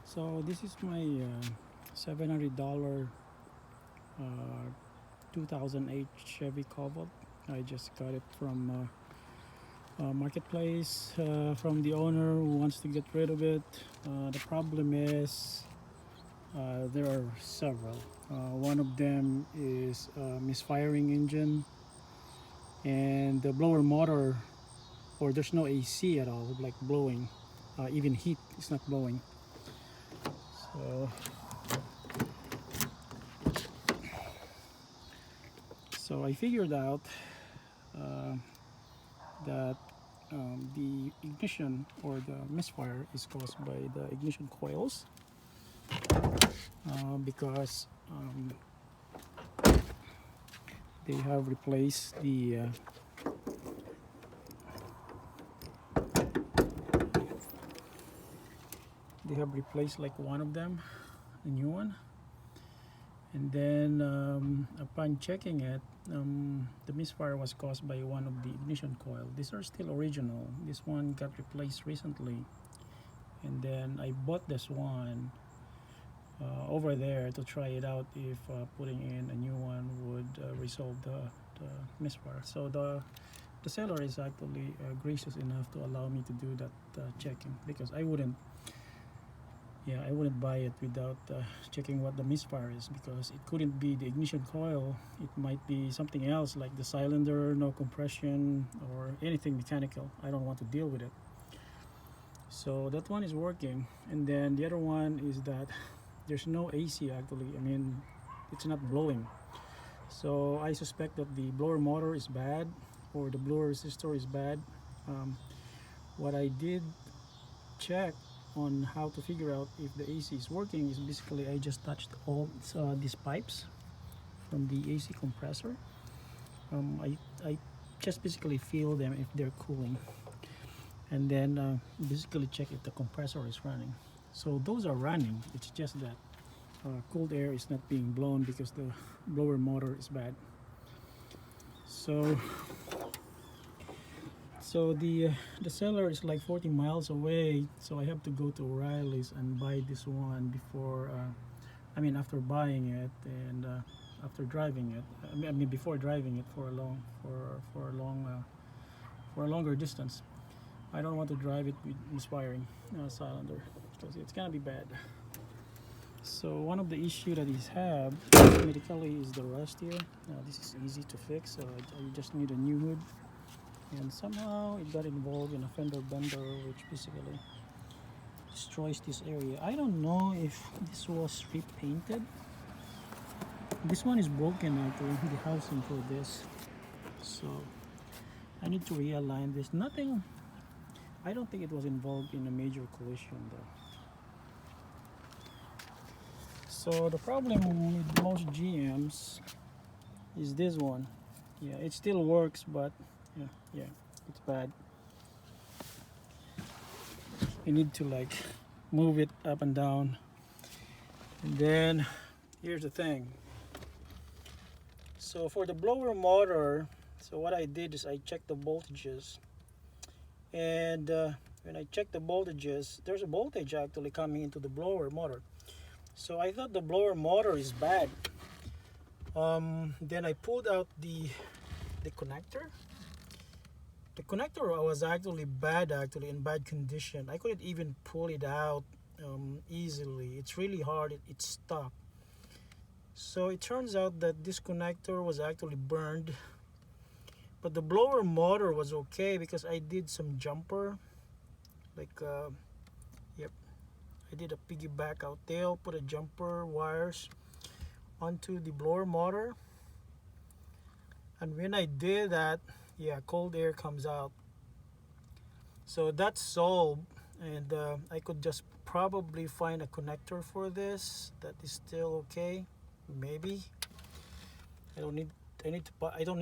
So this is my $700 uh, 2008 Chevy Cobalt. I just got it from marketplace from the owner who wants to get rid of it. The problem is there are several. One of them is misfiring engine, and the blower motor, or there's no AC at all, like blowing. Even heat is not blowing. So So I figured out that the ignition or the misfire is caused by the ignition coils because they have replaced like one of them, a new one, and then upon checking it, the misfire was caused by one of the ignition coil. These are still original. This one got replaced recently, and then I bought this one over there to try it out if putting in a new one would resolve the misfire. So the seller is actually gracious enough to allow me to do that checking, because I wouldn't buy it without checking what the misfire is, because it couldn't be the ignition coil. It might be something else, like the cylinder, no compression, or anything mechanical. I don't want to deal with it. So that one is working, and then the other one is that there's no AC actually. I mean, it's not blowing. So I suspect that the blower motor is bad, or the blower resistor is bad. What I did check on how to figure out if the AC is working is basically I just touched all these pipes from the AC compressor. I just basically feel them if they're cooling, and then basically check if the compressor is running. So those are running. It's just that cold air is not being blown because the blower motor is bad. So the seller is like 40 miles away, so I have to go to O'Reilly's and buy this one before after buying it, and after driving it. Before driving it for a longer distance. I don't want to drive it with misfiring cylinder, because it's gonna be bad. So one of the issue that he's have medically is the rust here. This is easy to fix, so I just need a new hood. And somehow it got involved in a fender bender, which basically destroys this area. I don't know if this was repainted. This one is broken actually, the housing for this. So I need to realign this. Nothing, I don't think it was involved in a major collision though. So the problem with most GMs is this one. Yeah, it still works, but yeah, it's bad. You need to like move it up and down. And then here's the thing. So for the blower motor, so what I did is I checked the voltages, and when I checked the voltages, there's a voltage actually coming into the blower motor. So I thought the blower motor is bad. Then I pulled out the connector. The connector was actually in bad condition. I couldn't even pull it out easily. It's really hard. It's stuck. So it turns out that this connector was actually burned, but the blower motor was okay because I did some jumper, like I did a piggyback out tail, put a jumper wires onto the blower motor, and when I did that, yeah, cold air comes out. So that's solved, and I could just probably find a connector for this that is still okay. Maybe I don't need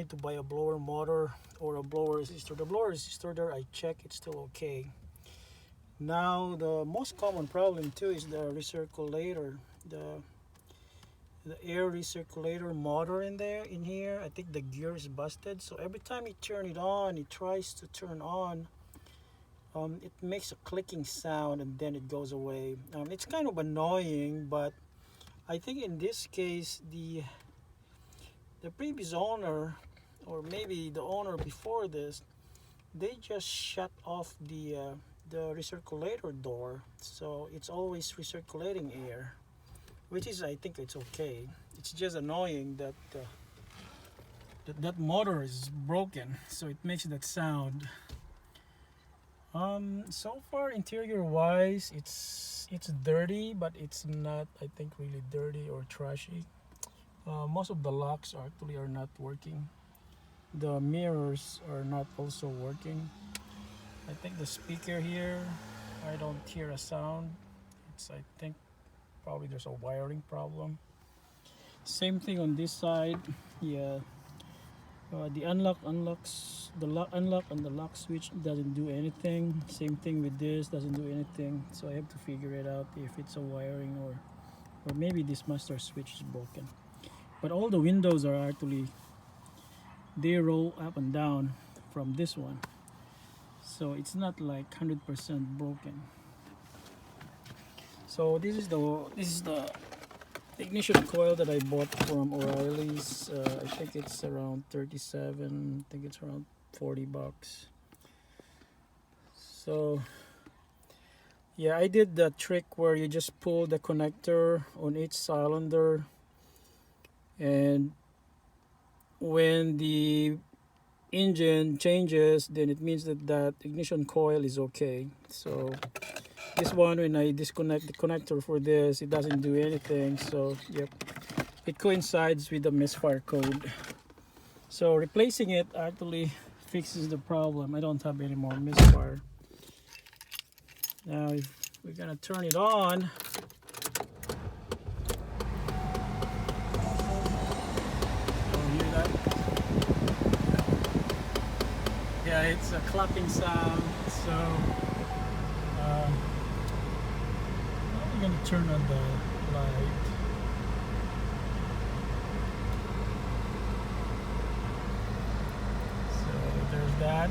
to buy a blower motor or a blower resistor. The blower resistor there, I check, it's still okay. Now the most common problem too is the recirculator, the air recirculator motor in here. I think the gear is busted, so every time you turn it on, it tries to turn on it makes a clicking sound and then it goes away. It's kind of annoying, but I think in this case the previous owner, or maybe the owner before this, they just shut off the recirculator door, so it's always recirculating air, which is, I think it's okay. It's just annoying that that motor is broken, so it makes that sound. So far interior wise, it's dirty, but it's not, I think, really dirty or trashy. Most of the locks actually are not working. The mirrors are not also working. I think the speaker here, I don't hear a sound. It's, I think, probably there's a wiring problem. Same thing on this side. Yeah, the unlock unlocks, the unlock and the lock switch doesn't do anything. Same thing with this, doesn't do anything. So I have to figure it out if it's a wiring or maybe this master switch is broken. But all the windows are actually, they roll up and down from this one, so it's not like 100% broken. So this is the ignition coil that I bought from O'Reilly's. I think it's around 37, I think it's around 40 bucks. So yeah, I did the trick where you just pull the connector on each cylinder, and when the engine changes, then it means that that ignition coil is okay. So this one, when I disconnect the connector for this, it doesn't do anything. So yep, it coincides with the misfire code. So replacing it actually fixes the problem. I don't have any more misfire. Now if we're gonna turn it on, yeah, it's a clapping sound. So I'm gonna turn on the light. So there's that.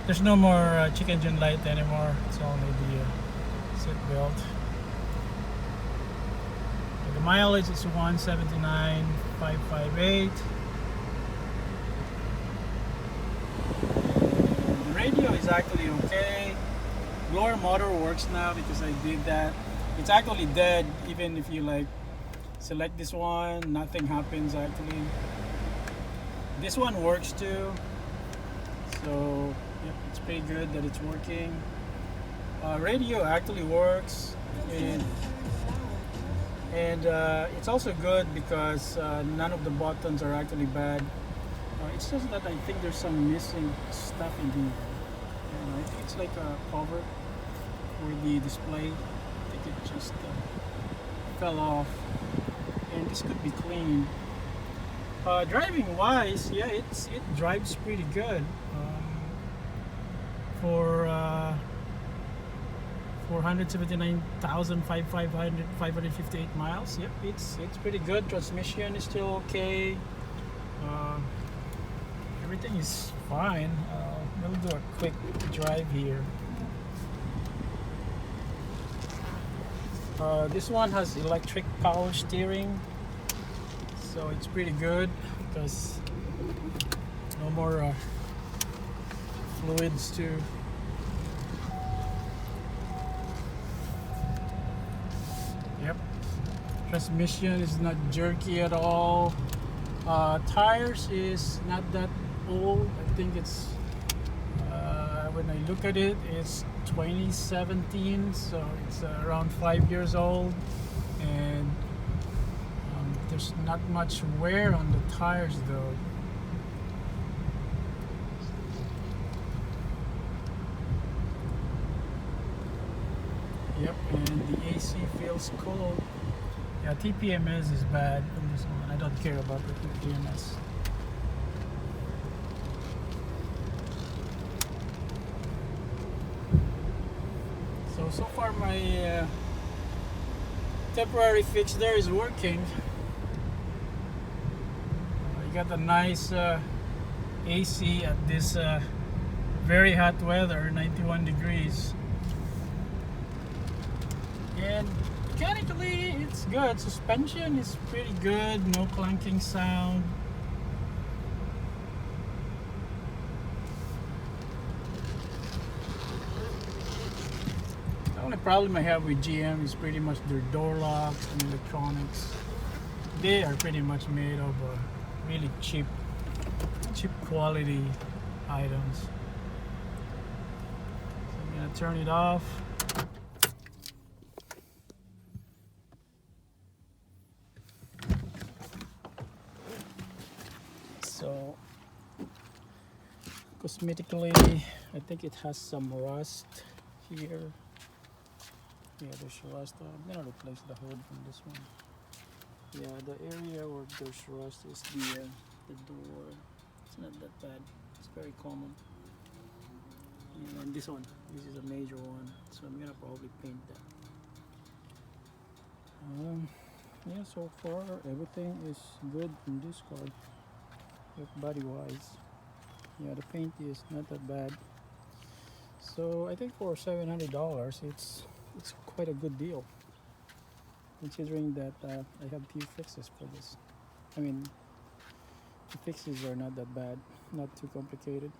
There's no more check engine light anymore. It's only the seat belt. The mileage is 179,558. Radio is actually okay. Blower motor works now because I did that. It's actually dead even if you like select this one, nothing happens actually. This one works too. So yep, it's pretty good that it's working. Radio actually works, and it's also good because none of the buttons are actually bad. It's just that I think there's some missing stuff in here. I think it's like a cover for the display. I think it just fell off, and this could be cleaned. Driving wise, yeah, it drives pretty good. For 479,558 miles, yep, it's pretty good. Transmission is still okay. Everything is fine. We'll do a quick drive here. This one has electric power steering, so it's pretty good because no more fluids too. Yep, transmission is not jerky at all. Tires is not that old. I think it's when I look at it, it's 2017, so it's around 5 years old, and there's not much wear on the tires though. Yep, and the AC feels cool. Yeah, TPMS is bad on this one. I don't care about the TPMS. So far my temporary fix there is working. You got a nice AC at this very hot weather, 91 degrees. And mechanically it's good. Suspension is pretty good, no clunking sound. The only problem I have with GM is pretty much their door locks and electronics. They are pretty much made of really cheap quality items. So I'm gonna turn it off. So cosmetically, I think it has some rust here. Yeah, there's rust. I'm gonna replace the hood from this one. Yeah, the area where there's rust is the door. It's not that bad. It's very common. And this one, this is a major one, so I'm gonna probably paint that. Yeah, so far everything is good in this car, body wise. Yeah, the paint is not that bad. So I think for $700, it's quite a good deal, considering that I have few fixes for this. I mean, the fixes are not that bad, not too complicated.